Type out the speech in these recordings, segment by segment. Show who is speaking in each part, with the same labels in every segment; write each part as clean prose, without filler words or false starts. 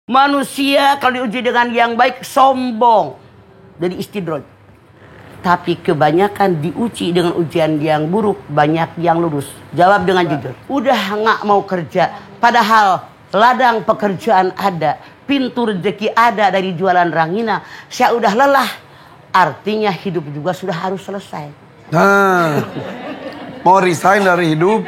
Speaker 1: Manusia kalau diuji dengan yang baik sombong, jadi istidroj. Tapi kebanyakan diuji dengan ujian yang buruk, banyak yang lulus. Jawab dengan jujur. Udah nggak mau kerja, padahal ladang pekerjaan ada, pintu rezeki ada dari jualan rangina. Saya udah lelah, artinya hidup juga sudah harus selesai.
Speaker 2: Nah, mau resign dari hidup.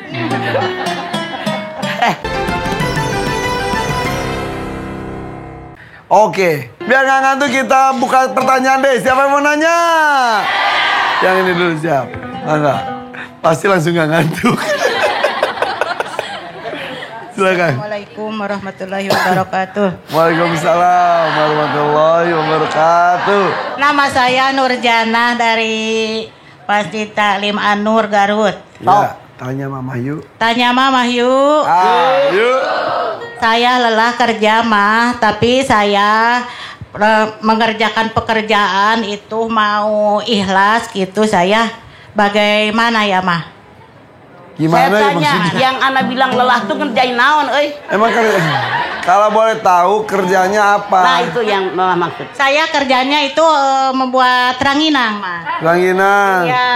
Speaker 2: Oke, biar nggak ngantuk kita buka pertanyaan deh. Siapa yang mau nanya? Yang ini dulu siap. Enggak, pasti langsung nggak ngantuk. Silakan.
Speaker 3: Assalamualaikum warahmatullahi wabarakatuh.
Speaker 2: Waalaikumsalam warahmatullahi wabarakatuh.
Speaker 3: Nama saya Nurjana dari Masjid Taklim An-Nur Garut.
Speaker 2: Ya, tanya Mama yuk.
Speaker 3: Tanya Mama yuk.
Speaker 2: Yuk.
Speaker 3: Saya lelah kerja mah, tapi saya mengerjakan pekerjaan itu mau ikhlas gitu saya. Bagaimana ya mah?
Speaker 2: Gimana
Speaker 1: Saya
Speaker 2: ya
Speaker 1: tanya,
Speaker 2: maksudnya?
Speaker 1: yang anak bilang lelah tuh ngerjain naon,
Speaker 2: Emang kalau boleh tahu kerjanya apa?
Speaker 1: Nah itu yang mama maksud.
Speaker 3: Saya kerjanya itu membuat ranginang mah.
Speaker 2: Ranginang.
Speaker 1: Iya.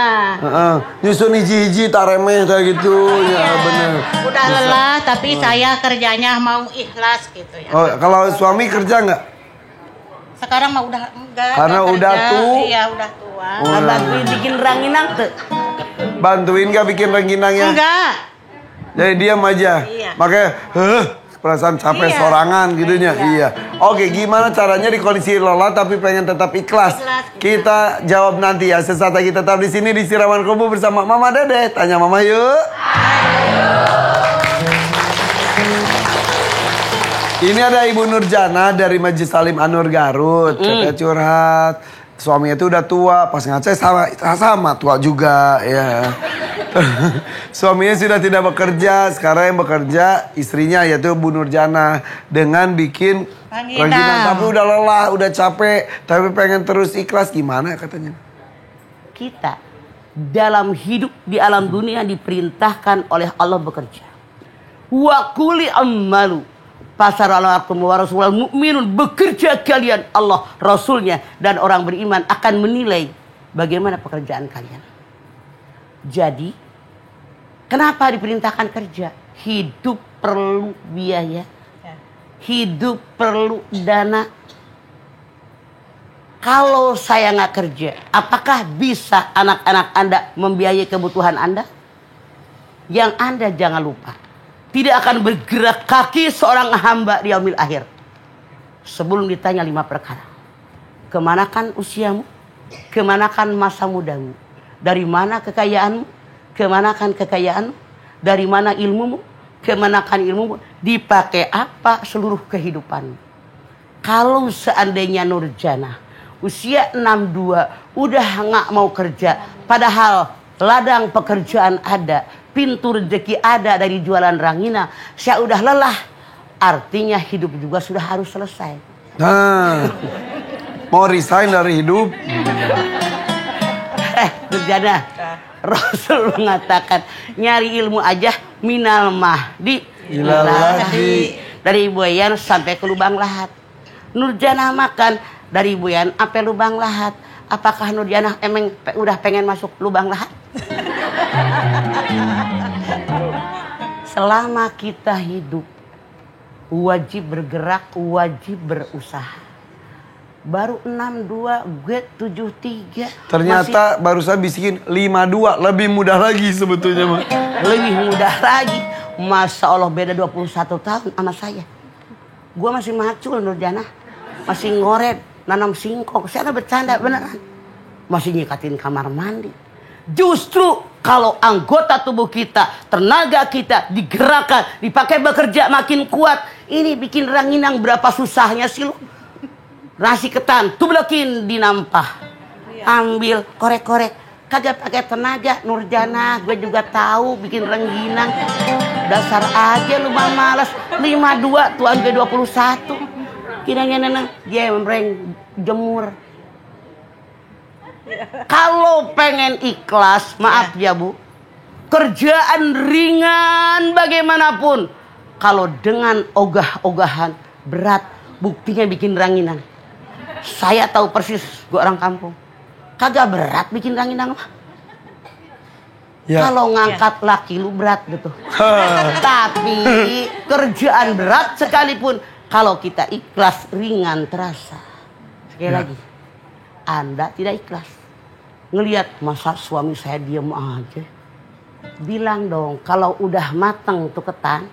Speaker 2: Nyusun hiji-hiji taremeh kayak gitu. Ya bener.
Speaker 3: Udah lelah, tapi saya kerjanya mau ikhlas gitu ya.
Speaker 2: Oh, kalau suami kerja nggak?
Speaker 3: Sekarang mah udah enggak.
Speaker 2: Karena
Speaker 3: enggak
Speaker 2: udah
Speaker 3: kerja.
Speaker 2: tua.
Speaker 3: Iya, udah tua.
Speaker 2: Oh.
Speaker 1: Bantuin bikin ranginang tuh.
Speaker 2: Bantuin nggak bikin ranginangnya?
Speaker 3: Enggak.
Speaker 2: Jadi diam aja.
Speaker 3: Iya.
Speaker 2: Makanya, perasaan capek
Speaker 3: Iya.
Speaker 2: sorangan gitunya. Iya. Oke, gimana caranya di kondisi lelah tapi pengen tetap ikhlas?
Speaker 3: Ikhlas,
Speaker 2: Kita jawab nanti ya. Sesaat lagi tetap di sini di Siraman Kubu bersama Mama Dede. Tanya Mama yuk. Ini ada Ibu Nurjana dari Masjid Taklim An-Nur Garut. Katanya curhat. Suaminya itu udah tua, pas ngaceh sama tua juga ya. Suaminya sudah tidak bekerja, sekarang yang bekerja istrinya yaitu Bu Nurjana dengan bikin ranginang. Tapi udah lelah, udah capek, tapi pengen terus ikhlas, gimana katanya?
Speaker 1: Kita dalam hidup di alam dunia diperintahkan oleh Allah bekerja. Wa quli amalu. Pasar alaikum wa rasulullah mu'minun, bekerja kalian, Allah, Rasulnya dan orang beriman akan menilai bagaimana pekerjaan kalian. Jadi kenapa diperintahkan kerja? Hidup perlu biaya, hidup perlu dana. Kalau saya nggak kerja, apakah bisa anak-anak Anda membiayai kebutuhan Anda? Yang Anda jangan lupa, tidak akan bergerak kaki seorang hamba di yaumil akhir sebelum ditanya 5 perkara. Kemanakan usiamu? Kemanakan masa mudamu? Dari mana kekayaanmu? Kemanakan kekayaanmu? Dari mana ilmumu? Kemanakan ilmumu? Dipakai apa seluruh kehidupanmu? Kalau seandainya Nurjana usia 62 udah nggak mau kerja, padahal ladang pekerjaan ada, pintu rezeki ada dari jualan rangina. Saya udah lelah, artinya hidup juga sudah harus selesai.
Speaker 2: Nah, mau resign dari hidup.
Speaker 1: Nurjana, Rasul mengatakan nyari ilmu aja minal mahdi
Speaker 2: Ilal lahdi.
Speaker 1: dari buayan sampai ke lubang lahat. Nurjana makan dari buayan sampai lubang lahat. Apakah Nurjana emang udah pengen masuk lubang lahat? Selama kita hidup, wajib bergerak, wajib berusaha. Baru 62, gue 73.
Speaker 2: Ternyata baru saya bisikin 52, lebih mudah lagi sebetulnya mah.
Speaker 1: Lebih mudah lagi. Masya Allah beda 21 tahun sama saya. Gue masih macul Nurjana. Masih ngoret, nanam singkong. Saya bercanda beneran. Masih nyikatin kamar mandi. Justru kalau anggota tubuh kita, tenaga kita digerakkan, dipakai bekerja makin kuat. Ini bikin ranginang berapa susahnya sih lu. Nasi ketan, tublekin dinampah. Ambil, korek-korek. Kagak pakai tenaga Nurjana, gue juga tahu bikin rengginang. Dasar aja lu mah malas. 52, tuan gue 21. Kiranya neneng jembreng jemur. Kalau pengen ikhlas, maaf ya Bu, kerjaan ringan bagaimanapun, kalau dengan ogah-ogahan berat, Buktinya bikin ranginang. Saya tahu persis, gue orang kampung. Kagak berat bikin ranginang mah.
Speaker 2: Ya.
Speaker 1: Kalau ngangkat laki lu berat gitu. Tapi kerjaan berat sekalipun kalau kita ikhlas ringan terasa. Sekali lagi, Anda tidak ikhlas. Ngelihat masa suami saya diem aja. Bilang dong kalau udah mateng tuh ketan,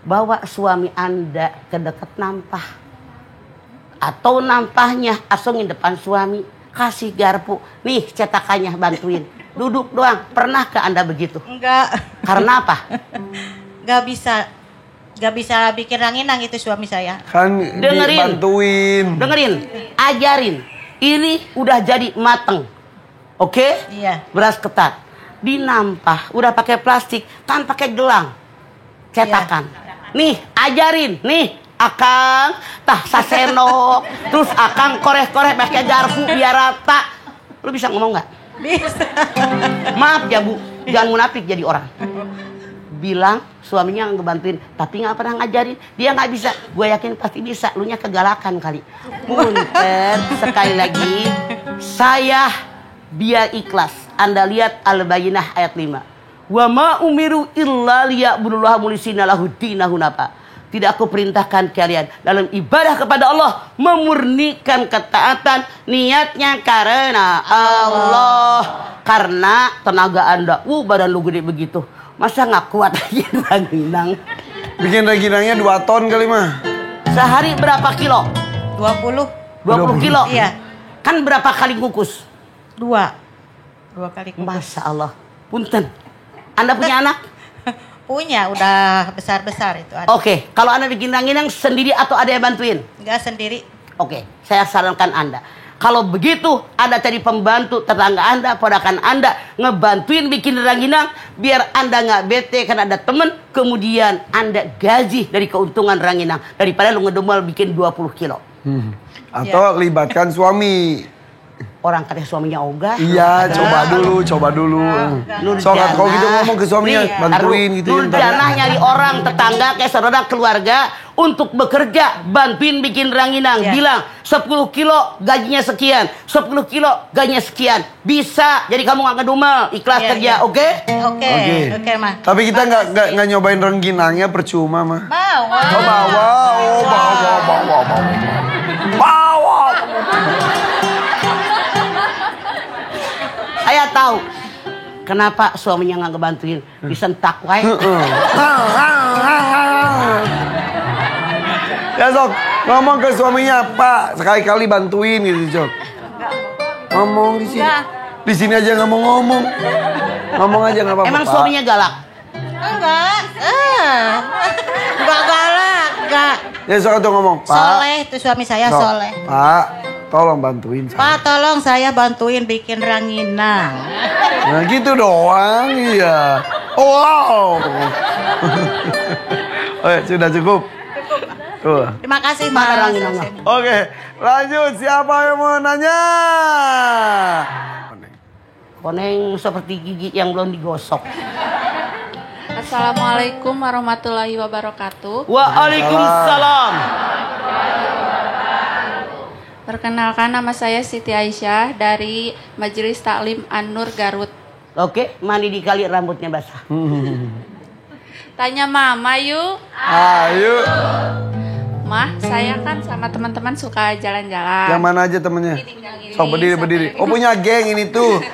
Speaker 1: bawa suami Anda ke dekat nampah. Atau nampahnya asungin depan suami, kasih garpu. Nih cetakannya bantuin. Duduk doang. Pernahkah Anda begitu?
Speaker 3: Enggak.
Speaker 1: Karena apa?
Speaker 3: Enggak bisa bikin ranginang itu suami saya.
Speaker 2: Kan dibantuin.
Speaker 1: Dengerin, ajarin. Ini udah jadi mateng. Oke?
Speaker 3: Iya.
Speaker 1: Beras ketan. Dinampah, udah pakai plastik, kan pakai gelang. Cetakan. Nih, ajarin. Nih, Akang tah sasenok. Terus Akang korek-korek pakai garpu biar rata. Lu bisa ngomong nggak?
Speaker 3: Bisa.
Speaker 1: Maaf ya Bu, jangan munafik jadi orang. Bilang suaminya ngebantuin, tapi nggak pernah ngajarin. Dia nggak bisa, gue yakin pasti bisa. Lu nya kegalakan kali. Punten, sekali lagi, saya biar ikhlas. Anda lihat Al-Bayyinah ayat 5. Wa ma umiru illa liya'budullaha mulisina lahu dinahu nafa. Tidak aku perintahkan kalian dalam ibadah kepada Allah memurnikan ketaatan niatnya karena Allah. Karena tenaga Anda, badan lu gede begitu. Masa nggak kuat lagi ranginang?
Speaker 2: Bikin ranginangnya 2 ton kali mah.
Speaker 1: Sehari berapa kilo?
Speaker 3: 20
Speaker 1: kilo?
Speaker 3: Iya.
Speaker 1: Kan berapa kali kukus?
Speaker 3: 2 kali kukus.
Speaker 1: Masya Allah. Punten. Anda punya anak?
Speaker 3: Punya, udah besar-besar itu ada.
Speaker 1: Oke, kalau Anda bikin ranginang sendiri atau ada yang bantuin?
Speaker 3: Enggak sendiri.
Speaker 1: Oke, saya sarankan Anda. Kalau begitu, Anda cari pembantu tetangga Anda, ponakan Anda, ngebantuin bikin ranginang, biar Anda nggak bete karena ada temen, kemudian Anda gaji dari keuntungan ranginang. Daripada lu ngedumel bikin 20 kilo.
Speaker 2: Atau libatkan suami.
Speaker 1: Orang katanya suaminya ogah.
Speaker 2: Iya, coba dulu. Soalnya kalau gitu ngomong ke suaminya, bantuin gitu.
Speaker 1: Nurjanah nyari orang tetangga kayak saudara keluarga untuk bekerja, bantuin bikin ranginang. Bilang 10 kilo gajinya sekian, 10 kilo gajinya sekian. Bisa, jadi kamu nggak ngedumel, ikhlas kerja, oke?
Speaker 3: Oke, mah.
Speaker 2: Tapi kita nggak nyobain ranginangnya percuma mah.
Speaker 3: Bawa.
Speaker 2: Bawa.
Speaker 1: Saya tahu kenapa suaminya nggak ngebantuin, disentak wae.
Speaker 2: Ya Sok, ngomong ke suaminya, Pak, sekali-kali bantuin gitu Sok. Ngomong di sini. Di sini aja nggak mau ngomong. Ngomong aja nggak apa-apa.
Speaker 1: Emang suaminya galak?
Speaker 3: Enggak galak, enggak.
Speaker 2: Ya Sok tuh ngomong, Pak.
Speaker 3: Soleh itu suami saya,
Speaker 2: Sok,
Speaker 3: soleh.
Speaker 2: Pak, tolong bantuin saya.
Speaker 3: Pak, tolong saya bantuin bikin ranginang.
Speaker 2: Nah gitu doang, iya. Wow. Oke, sudah cukup. Tuh.
Speaker 3: Terima kasih,
Speaker 1: Mana
Speaker 3: Mas.
Speaker 1: ranginang?
Speaker 2: Oke, lanjut. Siapa yang mau nanya?
Speaker 1: Koneng seperti gigi yang belum digosok.
Speaker 4: Assalamualaikum warahmatullahi wabarakatuh.
Speaker 1: Waalaikumsalam.
Speaker 4: Perkenalkan, nama saya Siti Aisyah dari Majelis Taklim An-Nur Garut.
Speaker 1: Oke, mandi di kali rambutnya basah.
Speaker 4: Tanya Mama yuk.
Speaker 2: Ayo.
Speaker 4: Mah, saya kan sama teman-teman suka jalan-jalan.
Speaker 2: Yang mana aja temennya?
Speaker 4: Yang ini,
Speaker 2: Sok berdiri. Oh punya geng ini tuh.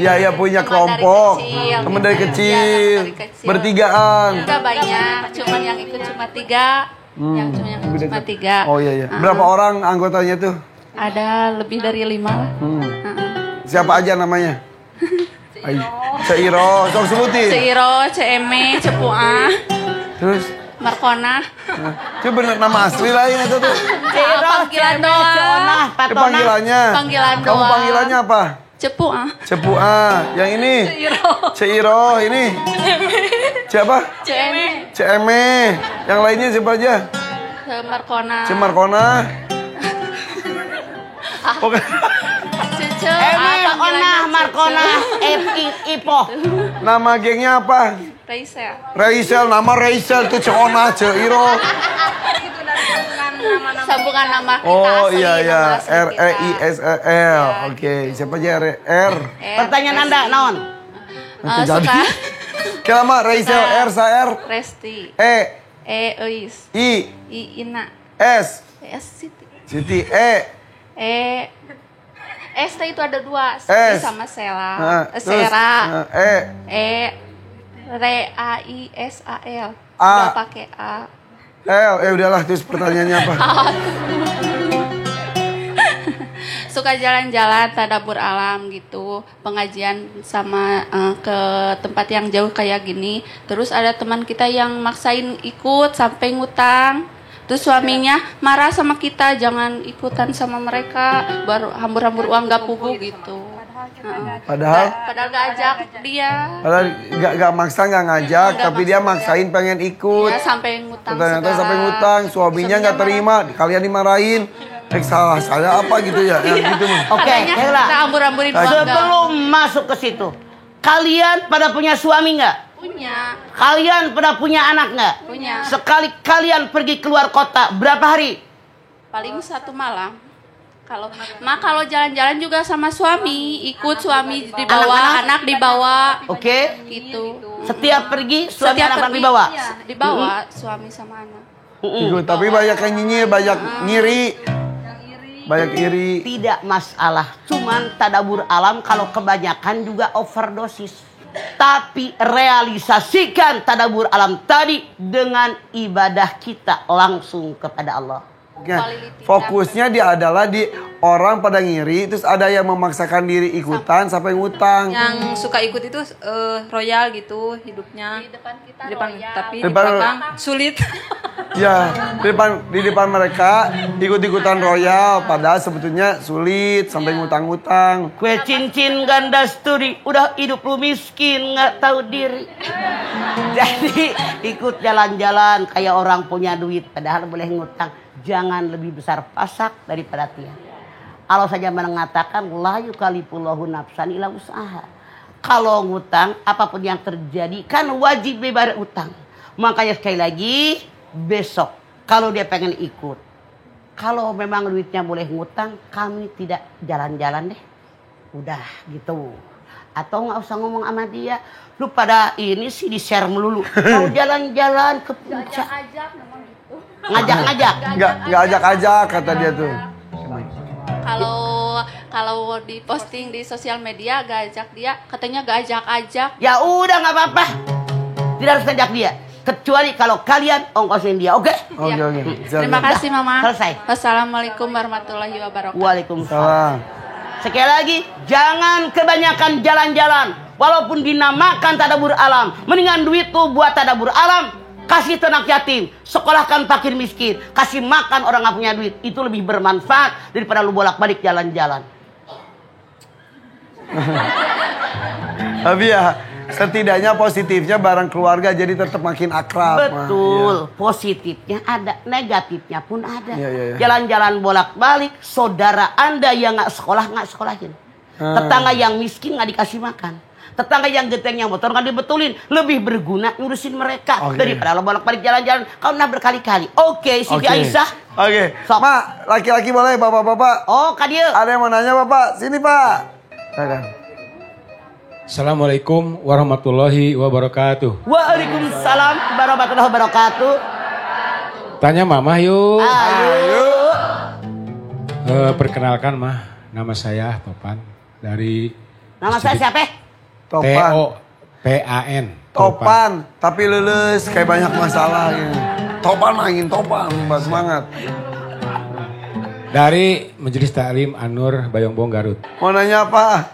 Speaker 2: Iya punya kelompok. Temen dari kecil. Bertigaan.
Speaker 4: Enggak banyak, cuman yang ikut cuma 3. Yang cuma 3.
Speaker 2: Oh iya. Berapa orang anggotanya tuh?
Speaker 4: Ada lebih dari 5 lah.
Speaker 2: Siapa aja namanya? Ceiro, sok sebutin.
Speaker 4: Ceiro, Ceeme, Cepua,
Speaker 2: Terus?
Speaker 4: Markona.
Speaker 2: Coba bener nama asli lah ini tuh.
Speaker 4: Panggilan doang.
Speaker 2: Panggilannya.
Speaker 4: Panggilan
Speaker 2: Kamu
Speaker 4: doang.
Speaker 2: panggilannya apa?
Speaker 4: Cepua.
Speaker 2: Cepua. Yang ini? Ceiro. Ini? Siapa?
Speaker 4: Ceeme.
Speaker 2: Ceme. Yang lainnya siapa aja?
Speaker 4: Markona.
Speaker 2: Markona. Oke.
Speaker 4: Cece.
Speaker 1: Markona, Ipo.
Speaker 2: Nama gengnya apa?
Speaker 4: Raisa.
Speaker 2: Raisel, nama Raisel tuh Ceona, Ceiro.
Speaker 4: gabungan nama kita
Speaker 2: Oh
Speaker 4: asli.
Speaker 2: iya
Speaker 4: nama asli kita.
Speaker 2: REISEL.
Speaker 4: Ya.
Speaker 2: Oke, siapa aja R?
Speaker 1: Pertanyaan Anda, naon?
Speaker 4: Suka
Speaker 2: Kelama Reisel R R
Speaker 4: Resti.
Speaker 2: E
Speaker 4: Eis.
Speaker 2: I
Speaker 4: Ina.
Speaker 2: S
Speaker 4: Siti.
Speaker 2: Siti
Speaker 4: S itu ada 2,
Speaker 2: S.
Speaker 4: Siti sama Sela.
Speaker 2: Terus,
Speaker 4: Sera.
Speaker 2: A.
Speaker 4: Raisal. Udah pakai A.
Speaker 2: L. Udahlah, terus pertanyaannya apa?
Speaker 4: Suka jalan-jalan, tadabbur alam gitu, pengajian sama ke tempat yang jauh kayak gini. Terus ada teman kita yang maksain ikut sampai ngutang. Terus suaminya marah sama kita, jangan ikutan sama mereka, baru hambur-hambur uang gak pugu gitu.
Speaker 2: Padahal
Speaker 4: gak ajak dia.
Speaker 2: Padahal gak maksa, gak ngajak, tapi dia maksain pengen ikut.
Speaker 4: Ya, sampai ngutang.
Speaker 2: Ternyata sampai ngutang, suaminya gak terima, kalian dimarahin. Salah saya apa gitu ya? Yang gitu mah.
Speaker 1: Oke, Hela.
Speaker 4: Kita hambur-hamburin uang.
Speaker 1: Sebelum masuk ke situ, kalian pada punya suami nggak?
Speaker 4: Punya.
Speaker 1: Kalian pada punya anak nggak?
Speaker 4: Punya.
Speaker 1: Sekali kalian pergi keluar kota, berapa hari?
Speaker 4: Paling 1 malam. Kalau jalan-jalan juga sama suami, ikut suami dibawa, anak dibawa.
Speaker 1: Oke.
Speaker 4: Gitu.
Speaker 1: Setiap pergi, suami
Speaker 4: Setiap
Speaker 1: anak
Speaker 4: pergi,
Speaker 1: dibawa?
Speaker 4: iya, dibawa suami sama anak.
Speaker 2: Ikut, tapi banyak yang nyinyir, banyak ngiri. Banyak iri.
Speaker 1: Tidak masalah, cuman tadabur alam kalau kebanyakan juga overdosis. Tapi realisasikan tadabur alam tadi dengan ibadah kita langsung kepada Allah.
Speaker 2: Fokusnya dia adalah di orang pada ngiri, terus ada yang memaksakan diri ikutan sampai ngutang.
Speaker 5: Yang suka ikut itu royal gitu hidupnya.
Speaker 4: Di depan kita
Speaker 5: Di depan,
Speaker 4: royal.
Speaker 5: tapi di
Speaker 2: Depan-
Speaker 5: belakang sulit.
Speaker 2: Ya, di depan mereka ikut-ikutan royal, padahal sebetulnya sulit sampai ngutang-ngutang.
Speaker 1: Kue cincin ganda studi, udah hidup lu miskin nggak tahu diri. Jadi ikut jalan-jalan kayak orang punya duit, padahal boleh ngutang. Jangan lebih besar pasak daripada tiang. Allah saja mengatakan la yukallifullahu nafsan illa usaha. Kalau ngutang apapun yang terjadi kan wajib bayar utang. Makanya sekali lagi besok kalau dia pengen ikut, kalau memang duitnya boleh ngutang, kami tidak jalan-jalan deh. Udah gitu. Atau nggak usah ngomong sama dia. Lu pada ini sih di-share melulu. Mau jalan-jalan ke puncak. Ngajak-ngajak.
Speaker 2: Nggak ajak-ajak kata dia tuh.
Speaker 4: Kalau di posting di sosial media gak ajak dia, katanya gak ajak-ajak.
Speaker 1: Ya udah nggak apa-apa. Tidak harus ngajak dia. Kecuali kalau kalian ongkosin dia, oke?
Speaker 2: Oke.
Speaker 4: Terima kasih Mama.
Speaker 1: Selesai.
Speaker 4: Wassalamualaikum warahmatullahi wabarakatuh.
Speaker 1: Waalaikumsalam.
Speaker 2: Salah.
Speaker 1: Sekali lagi, jangan kebanyakan jalan-jalan. Walaupun dinamakan tadabur alam. Mendingan duit tuh buat tadabur alam. Kasih ternak yatim, sekolahkan fakir miskin, kasih makan orang nggak punya duit. Itu lebih bermanfaat daripada lu bolak-balik jalan-jalan.
Speaker 2: Tapi ya setidaknya positifnya bareng keluarga jadi tetap makin akrab.
Speaker 1: Betul,
Speaker 2: Iya.
Speaker 1: positifnya ada, negatifnya pun ada.
Speaker 2: Iya.
Speaker 1: Jalan-jalan bolak-balik, saudara Anda yang nggak sekolahin. Tetangga yang miskin nggak dikasih makan. Tetangga yang geteng yang motor nggak dibetulin, lebih berguna ngurusin mereka daripada lo bolak-balik jalan-jalan. Kau pernah berkali-kali. Oke, Siti Aisyah.
Speaker 2: Oke.
Speaker 1: Sok.
Speaker 2: Mak, laki-laki boleh, bapak-bapak.
Speaker 1: Oh, Kadia.
Speaker 2: Ada yang mau nanya bapak? Sini pak. Ada.
Speaker 6: Assalamualaikum warahmatullahi wabarakatuh.
Speaker 1: Waalaikumsalam warahmatullahi wabarakatuh.
Speaker 6: Tanya mama yuk.
Speaker 1: Ayo.
Speaker 6: Perkenalkan mah, nama saya Topan dari
Speaker 1: Nama saya siapa?
Speaker 2: Topan.
Speaker 6: TOPAN.
Speaker 2: Topan, tapi lulus kayak banyak masalah gitu. Topan main topan, mbak semangat.
Speaker 6: Dari Majelis Taklim An-Nur Bayongbong Garut.
Speaker 2: Mau nanya apa?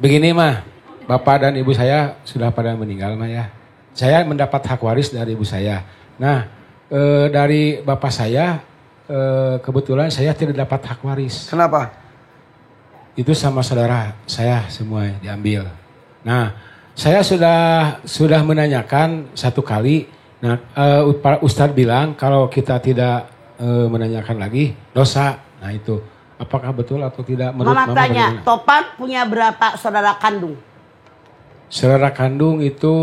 Speaker 6: Begini mah, bapak dan ibu saya sudah pada meninggal mah ya. Saya mendapat hak waris dari ibu saya. Nah, dari bapak saya kebetulan saya tidak dapat hak waris.
Speaker 2: Kenapa?
Speaker 6: Itu sama saudara saya semua diambil. Nah, saya sudah menanyakan satu kali. Nah, para ustadz bilang kalau kita tidak menanyakan lagi dosa. Nah itu, apakah betul atau tidak? Menurut
Speaker 1: Mama tanya,
Speaker 6: bagaimana?
Speaker 1: Topan punya berapa saudara kandung?
Speaker 6: Saudara kandung itu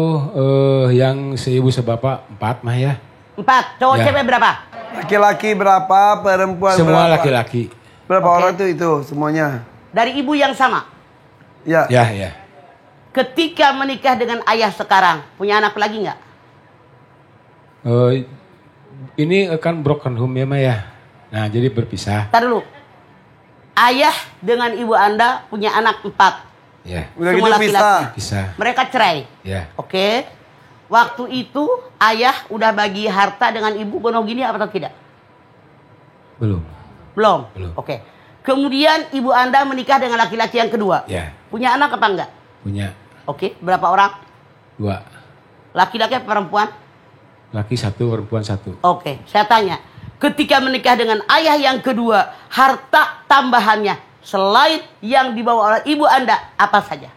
Speaker 6: yang seibu sebapak 4 mah ya.
Speaker 1: 4. Cowok
Speaker 6: Ya.
Speaker 1: cewek berapa?
Speaker 2: Laki-laki berapa, perempuan
Speaker 6: Semua
Speaker 2: berapa?
Speaker 6: laki-laki.
Speaker 2: Berapa
Speaker 1: Oke.
Speaker 2: orang tuh itu semuanya?
Speaker 1: Dari ibu yang sama.
Speaker 2: Ya.
Speaker 6: Ya, ya.
Speaker 1: Ketika menikah dengan ayah sekarang, punya anak lagi nggak?
Speaker 6: Ini kan broken home ya, Ma ya. Nah, jadi berpisah.
Speaker 1: Tar dulu. Ayah dengan ibu Anda punya anak 4.
Speaker 6: Ya,
Speaker 2: Udah
Speaker 1: Semua
Speaker 2: gitu
Speaker 1: laki-laki.
Speaker 2: bisa.
Speaker 6: bisa.
Speaker 1: Mereka cerai.
Speaker 6: Ya.
Speaker 1: Oke. Waktu itu ayah udah bagi harta dengan ibu Bono gini apa atau tidak?
Speaker 6: Belum.
Speaker 1: Belum.
Speaker 6: Belum.
Speaker 1: Oke. Kemudian ibu Anda menikah dengan laki-laki yang kedua.
Speaker 6: Ya,
Speaker 1: Punya anak apa enggak?
Speaker 6: punya
Speaker 1: Oke. Berapa orang?
Speaker 6: 2.
Speaker 1: Laki-laki apa perempuan?
Speaker 6: Laki 1, perempuan 1.
Speaker 1: Oke. Saya tanya. Ketika menikah dengan ayah yang kedua, harta tambahannya selain yang dibawa oleh ibu Anda apa saja?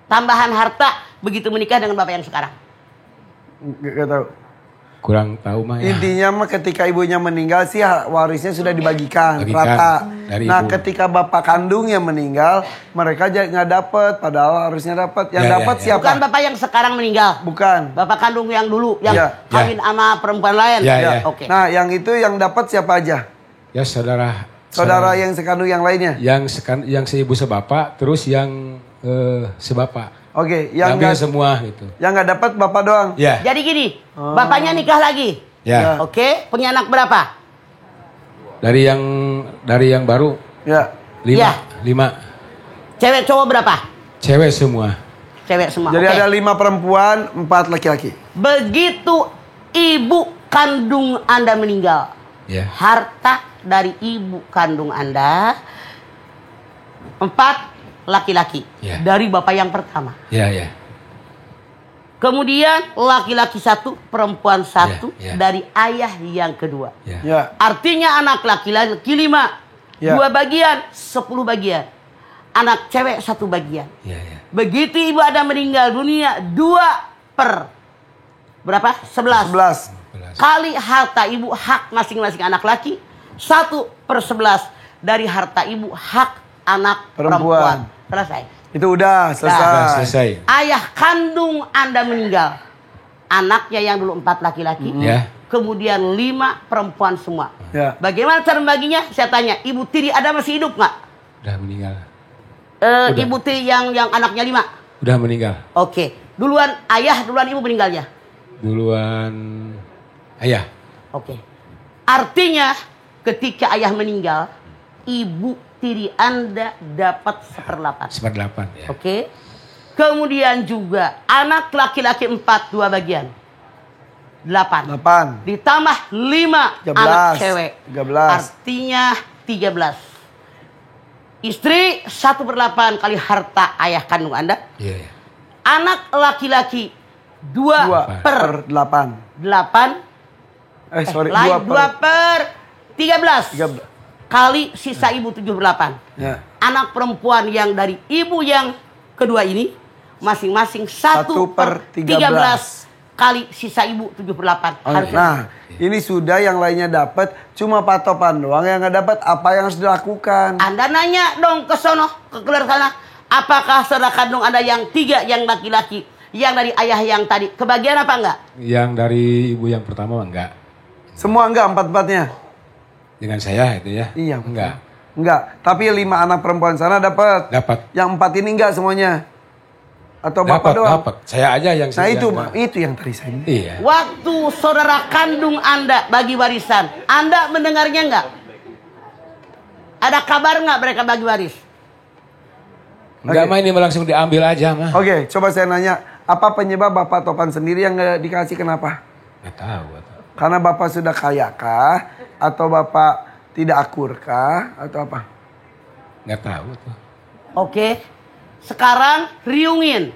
Speaker 1: Tambahan harta begitu menikah dengan bapak yang sekarang.
Speaker 2: Gak tahu.
Speaker 6: Kurang tahu, Ma ya.
Speaker 2: Intinya mah ketika ibunya meninggal sih warisnya sudah dibagikan
Speaker 6: Bagikan
Speaker 2: rata.
Speaker 6: dari
Speaker 2: Nah
Speaker 6: ibu.
Speaker 2: ketika bapak kandungnya meninggal, mereka nggak dapat, padahal harusnya dapat. Yang
Speaker 6: Ya, ya,
Speaker 2: dapat
Speaker 6: ya.
Speaker 2: siapa?
Speaker 1: Bukan bapak yang sekarang meninggal.
Speaker 2: Bukan.
Speaker 1: Bapak kandung yang dulu yang
Speaker 2: Ya.
Speaker 1: kawin sama perempuan lain.
Speaker 6: Ya, ya.
Speaker 1: Oke.
Speaker 2: Nah yang itu yang dapat siapa aja?
Speaker 6: Ya, saudara.
Speaker 2: Saudara yang sekandung yang lainnya.
Speaker 6: yang seibu sebapak, terus yang sebapak.
Speaker 2: Oke, yang
Speaker 6: Ambil
Speaker 2: nggak
Speaker 6: semua gitu.
Speaker 2: yang nggak dapat bapak doang.
Speaker 6: Ya.
Speaker 1: Jadi gini, bapaknya nikah lagi.
Speaker 6: Ya.
Speaker 1: Oke, punya anak berapa?
Speaker 6: Dari yang baru
Speaker 2: Ya.
Speaker 6: 5.
Speaker 1: Ya.
Speaker 6: 5.
Speaker 1: Cewek cowok berapa?
Speaker 6: Cewek semua.
Speaker 1: Cewek semua.
Speaker 2: Jadi
Speaker 1: Oke.
Speaker 2: ada 5 perempuan, 4 laki-laki.
Speaker 1: Begitu ibu kandung Anda meninggal,
Speaker 6: Ya.
Speaker 1: harta dari ibu kandung Anda 4 laki-laki
Speaker 6: Ya.
Speaker 1: dari bapak yang pertama.
Speaker 6: Ya, ya.
Speaker 1: Kemudian laki-laki 1, perempuan 1
Speaker 6: Ya, ya.
Speaker 1: dari ayah yang kedua.
Speaker 6: Ya.
Speaker 2: Ya.
Speaker 1: Artinya anak laki-laki 5,
Speaker 2: Ya.
Speaker 1: 2 bagian, 10 bagian. Anak cewek 1 bagian.
Speaker 6: Ya, ya.
Speaker 1: Begitu ibu ada meninggal dunia 2 per berapa? 11.
Speaker 2: 11.
Speaker 1: Kali harta ibu hak masing-masing anak laki 1/11 dari harta ibu hak anak perempuan. Selesai.
Speaker 2: Itu udah selesai.
Speaker 6: Sudah selesai.
Speaker 1: Ayah kandung Anda meninggal. Anaknya yang dulu 4 laki-laki.
Speaker 6: Ya.
Speaker 1: Kemudian 5 perempuan semua.
Speaker 2: Ya.
Speaker 1: Bagaimana cara membaginya? Saya tanya, ibu tiri ada masih hidup nggak?
Speaker 6: Udah meninggal. Udah.
Speaker 1: Ibu tiri yang anaknya 5.
Speaker 6: Udah meninggal.
Speaker 1: Oke. Duluan ayah, duluan ibu meninggalnya.
Speaker 6: Duluan ayah.
Speaker 1: Oke. Artinya ketika ayah meninggal, ibu tiri Anda dapat 1/8.
Speaker 6: 1/8 ya.
Speaker 1: Oke. Kemudian juga anak laki-laki 4, 2 bagian. 8.
Speaker 2: 8.
Speaker 1: Ditambah 5
Speaker 2: 13.
Speaker 1: anak cewek.
Speaker 2: 13.
Speaker 1: Artinya 13. Istri 1/8 kali harta ayah kandung Anda.
Speaker 6: Iya, iya.
Speaker 1: Anak laki-laki 2
Speaker 2: 2
Speaker 1: per
Speaker 2: per 8.
Speaker 1: 8.
Speaker 2: Sorry,
Speaker 1: Lain
Speaker 2: 2
Speaker 1: 2 per 13.
Speaker 2: 13.
Speaker 1: Kali sisa ibu 78.
Speaker 2: Ya.
Speaker 1: Anak perempuan yang dari ibu yang kedua ini masing-masing 1 per 13 kali sisa ibu 78. Harus
Speaker 2: Nah, ini sudah yang lainnya dapat, cuma Pak Topan doang yang nggak dapat. Apa yang harus dilakukan?
Speaker 1: Anda nanya dong ke sono, ke keluar sana. Apakah saudara kandung Anda yang 3 yang laki-laki, yang dari ayah yang tadi, kebagian apa enggak?
Speaker 6: Yang dari ibu yang pertama enggak.
Speaker 2: Semua enggak, 4-4-nya?
Speaker 6: Dengan saya itu ya.
Speaker 2: Iya.
Speaker 6: Enggak.
Speaker 2: Enggak, tapi 5 anak perempuan sana dapat.
Speaker 6: Dapat.
Speaker 2: Yang 4 ini enggak semuanya. Atau Bapak doang?
Speaker 6: Dapat. Saya aja yang
Speaker 2: Nah itu,
Speaker 6: enggak.
Speaker 2: itu yang tadi saya bilang.
Speaker 6: Iya.
Speaker 1: Waktu saudara kandung Anda bagi warisan, Anda mendengarnya enggak? Ada kabar enggak mereka bagi waris?
Speaker 6: Enggak
Speaker 2: Oke.
Speaker 6: mah ini langsung diambil aja mah.
Speaker 2: Oke, coba saya nanya. Apa penyebab Bapak Topan sendiri yang nggak dikasih kenapa?
Speaker 6: Enggak tahu.
Speaker 2: Karena Bapak sudah kaya kah? Atau Bapak tidak akur kah? Atau apa?
Speaker 6: Enggak tahu tuh.
Speaker 1: Oke. Sekarang riungin.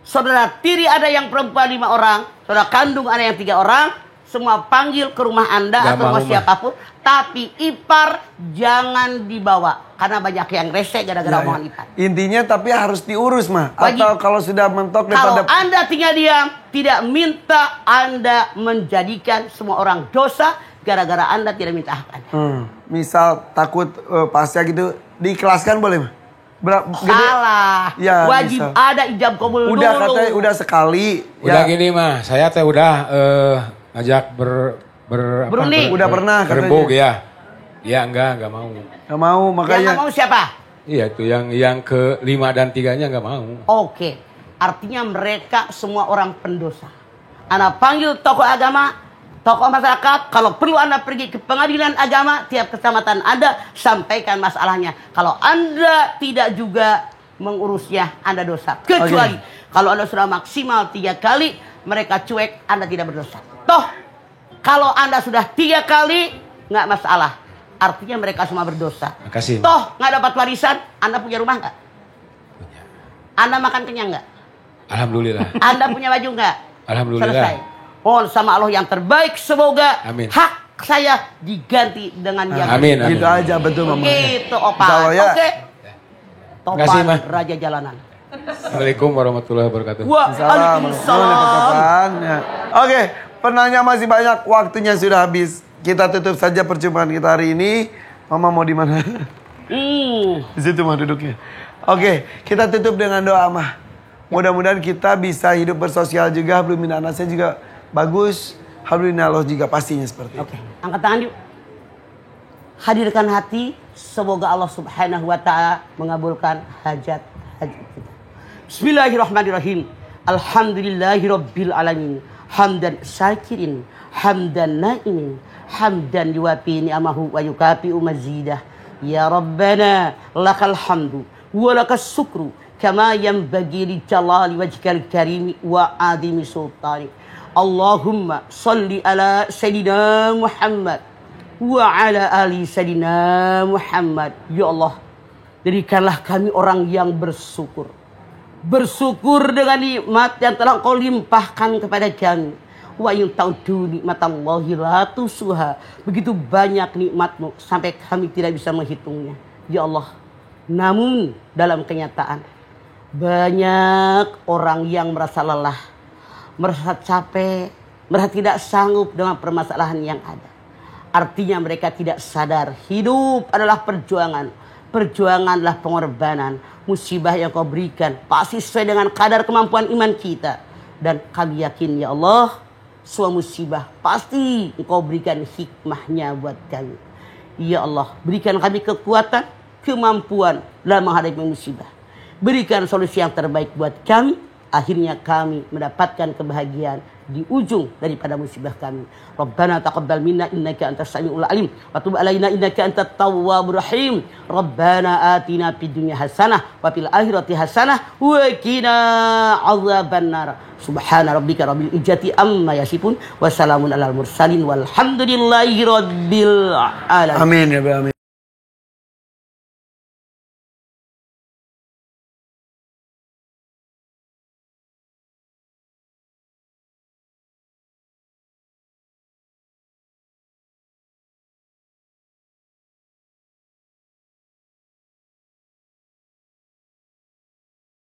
Speaker 1: Saudara tiri ada yang perempuan 5 orang, saudara kandung ada yang 3 orang, semua panggil ke rumah Anda
Speaker 6: Gak
Speaker 1: atau
Speaker 6: mau,
Speaker 1: rumah siapapun, tapi ipar jangan dibawa karena banyak yang rese gara-gara omongan ipar.
Speaker 2: Intinya tapi harus diurus mah.
Speaker 1: Wajib.
Speaker 2: Atau kalau sudah mentok
Speaker 1: Kalau
Speaker 2: daripada
Speaker 1: Anda tinggal diam, tidak minta Anda menjadikan semua orang dosa gara-gara Anda tidak minta hak Anda.
Speaker 2: misal takut pasca gitu diikhlaskan boleh mah? Gede?
Speaker 1: Salah.
Speaker 2: Ya,
Speaker 1: Wajib
Speaker 2: bisa.
Speaker 1: ada ijab kabul
Speaker 2: Udah
Speaker 1: dulu.
Speaker 2: katanya udah sekali.
Speaker 6: Udah
Speaker 2: ya.
Speaker 6: gini mah, saya teh udah Ajak
Speaker 1: Berunding.
Speaker 2: Udah pernah katanya.
Speaker 6: berembuk ya. Ya enggak mau.
Speaker 2: Gak mau
Speaker 1: Yang
Speaker 2: makanya.
Speaker 1: nggak mau siapa?
Speaker 6: Iya itu yang ke-5 dan 3-nya enggak mau.
Speaker 1: Oke, artinya mereka semua orang pendosa. Anda panggil tokoh agama, tokoh masyarakat, kalau perlu Anda pergi ke pengadilan agama, tiap kecamatan Anda sampaikan masalahnya. Kalau Anda tidak juga mengurusnya, Anda dosa. Kecuali kalau Anda sudah maksimal 3 kali, mereka cuek, Anda tidak berdosa. Toh, kalau Anda sudah 3 kali, nggak masalah. Artinya mereka semua berdosa.
Speaker 6: Makasih.
Speaker 1: Toh, nggak dapat warisan, Anda punya rumah nggak?
Speaker 6: Punya.
Speaker 1: Anda makan kenyang nggak?
Speaker 6: Alhamdulillah.
Speaker 1: Anda punya baju nggak?
Speaker 6: Alhamdulillah.
Speaker 1: Selesai. Mohon sama Allah yang terbaik, semoga
Speaker 6: Amin.
Speaker 1: hak saya diganti dengan yang
Speaker 6: Amin.
Speaker 2: Gitu aja betul Mama.
Speaker 1: Gitu, Opa.
Speaker 2: Insya Allah, ya.
Speaker 1: Oke.
Speaker 6: Makasih,
Speaker 1: Topan
Speaker 6: Ma.
Speaker 1: Raja Jalanan.
Speaker 6: Assalamualaikum warahmatullahi wabarakatuh.
Speaker 1: Waalaikumsalam.
Speaker 2: Ya. Oke, penanya masih banyak, waktunya sudah habis. Kita tutup saja perjumpaan kita hari ini. Mama mau di mana? Di situ mah duduknya. Oke, kita tutup dengan doa mah. Mudah-mudahan kita bisa hidup bersosial juga. Hablum minannasnya juga bagus. Hablum minallah juga pastinya seperti itu.
Speaker 1: Oke, angkat tangan yuk. Hadirkan hati, semoga Allah Subhanahu wa taala mengabulkan hajat kita. Bismillahirrahmanirrahim. Alhamdulillahirabbil alamin. Hamdan syakirin, hamdan naimin, hamdan yuwafi ni'amahu wa yukafi mazidah. Ya Rabbana lakal hamdu wa lakas syukru kama yanbaghi li jalali wajhikal karimi wa adimi sultanik. Allahumma salli ala sayyidina Muhammad wa ala ali sayyidina Muhammad. Ya Allah, jadikanlah kami orang yang bersyukur. Bersyukur dengan nikmat yang telah Kau limpahkan kepada kami. Wa in ta'udu nikmatallahi la tusuha. Begitu banyak nikmat-Mu sampai kami tidak bisa menghitungnya. Ya Allah, namun dalam kenyataan banyak orang yang merasa lelah, merasa capek, merasa tidak sanggup dengan permasalahan yang ada. Artinya mereka tidak sadar hidup adalah perjuangan. Perjuanganlah pengorbanan. Musibah yang Kau berikan pasti sesuai dengan kadar kemampuan iman kita. Dan kami yakin ya Allah, semua musibah pasti Engkau berikan hikmahnya buat kami. Ya Allah, berikan kami kekuatan, kemampuan dalam menghadapi musibah. Berikan solusi yang terbaik buat kami. Akhirnya kami mendapatkan kebahagiaan di ujung daripada musibah kami. Rabbana taqabbal minna innaka antas samiul alim wa tub alaina innaka antat tawwabur rahim. Rabbana atina fid dunya hasanah wa fil akhirati hasanah wa qina adzabannar. Subhana rabbika rabbil izzati amma yasifun wa salamun alal mursalin walhamdulillahi rabbil alamin.
Speaker 2: Amin ya Amin.